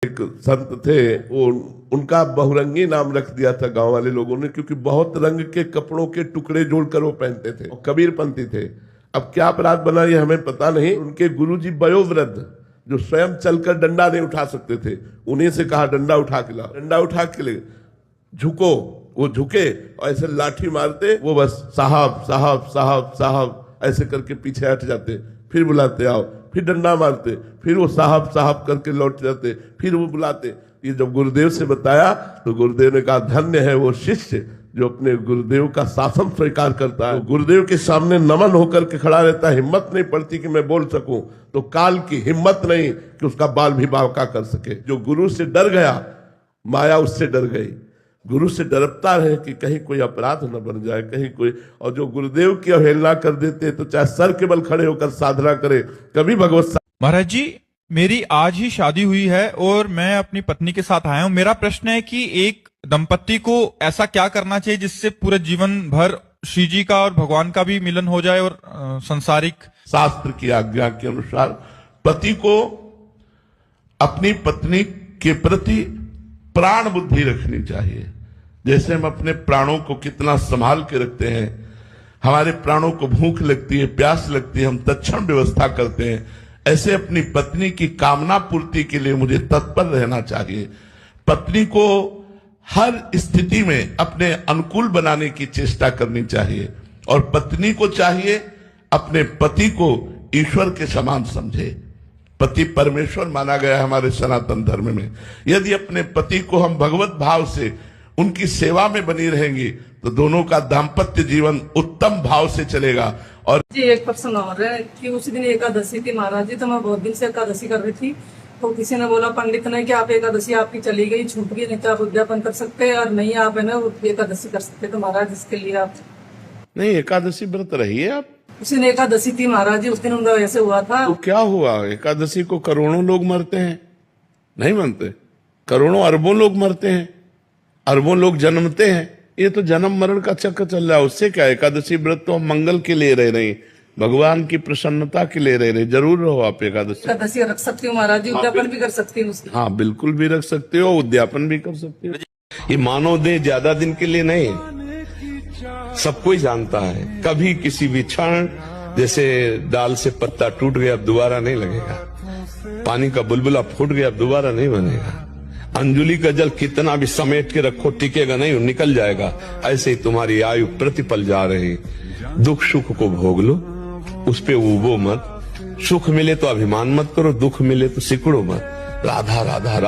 एक संत थे, वो उनका बहुरंगी नाम रख दिया था गांव वाले लोगों ने, क्योंकि बहुत रंग के कपड़ों के टुकड़े जोड़कर वो पहनते थे। कबीरपंथी थे। अब क्या अपराध बना ये हमें पता नहीं। उनके गुरुजी वयोवृद्ध जो स्वयं चलकर डंडा नहीं उठा सकते थे, उन्हीं से कहा डंडा उठा के लाओ। डंडा उठा के ले, झुको। वो झुके और ऐसे लाठी मारते, वो बस साहब साहब साहब साहब ऐसे करके पीछे हट जाते, फिर बुलाते आओ, फिर डंडा मारते, फिर वो साहब साहब करके लौट जाते, फिर वो बुलाते। ये जब गुरुदेव से बताया तो गुरुदेव ने कहा धन्य है वो शिष्य जो अपने गुरुदेव का शासन स्वीकार करता है, गुरुदेव के सामने नमन होकर के खड़ा रहता है। हिम्मत नहीं पड़ती कि मैं बोल सकूं, तो काल की हिम्मत नहीं कि उसका बाल भी बावका कर सके। जो गुरु से डर गया, माया उससे डर गई। गुरु से डरता रहे कि कहीं कोई अपराध न बन जाए, कहीं कोई। और जो गुरुदेव की अवहेलना कर देते तो चाहे सर के बल खड़े होकर साधना करे, कभी भगवत। महाराज जी, मेरी आज ही शादी हुई है और मैं अपनी पत्नी के साथ आया हूँ। मेरा प्रश्न है कि एक दंपति को ऐसा क्या करना चाहिए जिससे पूरे जीवन भर श्री जी का और भगवान का भी मिलन हो जाए और संसारिक। शास्त्र की आज्ञा के अनुसार पति को अपनी पत्नी के प्रति प्राण बुद्धि रखनी चाहिए। जैसे हम अपने प्राणों को कितना संभाल के रखते हैं, हमारे प्राणों को भूख लगती है, प्यास लगती है, हम तत्क्षण व्यवस्था करते हैं, ऐसे अपनी पत्नी की कामना पूर्ति के लिए मुझे तत्पर रहना चाहिए। पत्नी को हर स्थिति में अपने अनुकूल बनाने की चेष्टा करनी चाहिए और पत्नी को चाहिए अपने पति को ईश्वर के समान समझे। पति परमेश्वर माना गया है हमारे सनातन धर्म में। यदि अपने पति को हम भगवत भाव से उनकी सेवा में बनी रहेंगी तो दोनों का दाम्पत्य जीवन उत्तम भाव से चलेगा। और जी एक प्रश्न और है कि उस दिन एकादशी थी महाराज जी, तो मैं बहुत दिन से एकादशी कर रही थी, तो किसी ने बोला पंडित ने कि आप एकादशी आपकी चली गई, छूट गई, नहीं तो आप उद्यापन कर सकते हैं और नहीं आप है ना एकादशी कर सकते। तो महाराज इसके लिए आप नहीं, एकादशी व्रत रही है आप। उस दिन एकादशी थी महाराज जी, उस दिन उनका वैसे हुआ था। तो क्या हुआ, एकादशी को करोड़ों लोग मरते हैं, नहीं मनते? करोड़ों अरबों लोग मरते हैं, अरबों लोग जन्मते हैं। ये तो जन्म मरण का चक्कर चल रहा है, उससे क्या। एकादशी व्रत तो हम मंगल के लिए रह रहे, भगवान की प्रसन्नता के लिए रह रहे। जरूर रहो आप एकादशी रख सकती हूँ महाराज जी, उद्यापन भी कर सकती हूँ। हाँ बिल्कुल भी रख सकते हो, उद्यापन भी कर सकते हो। ये मानव देह ज्यादा दिन के लिए नहीं, सब कोई जानता है। कभी किसी भी क्षण, जैसे डाल से पत्ता टूट गया अब दोबारा नहीं लगेगा, पानी का बुलबुला फूट गया अब दोबारा नहीं बनेगा, अंजुलि का जल कितना भी समेट के रखो टिकेगा नहीं, निकल जाएगा। ऐसे ही तुम्हारी आयु प्रतिपल जा रही। दुख सुख को भोग लो, उस पे उबो मत। सुख मिले तो अभिमान मत करो, दुख मिले तो सिकुड़ो मत। राधा राधा।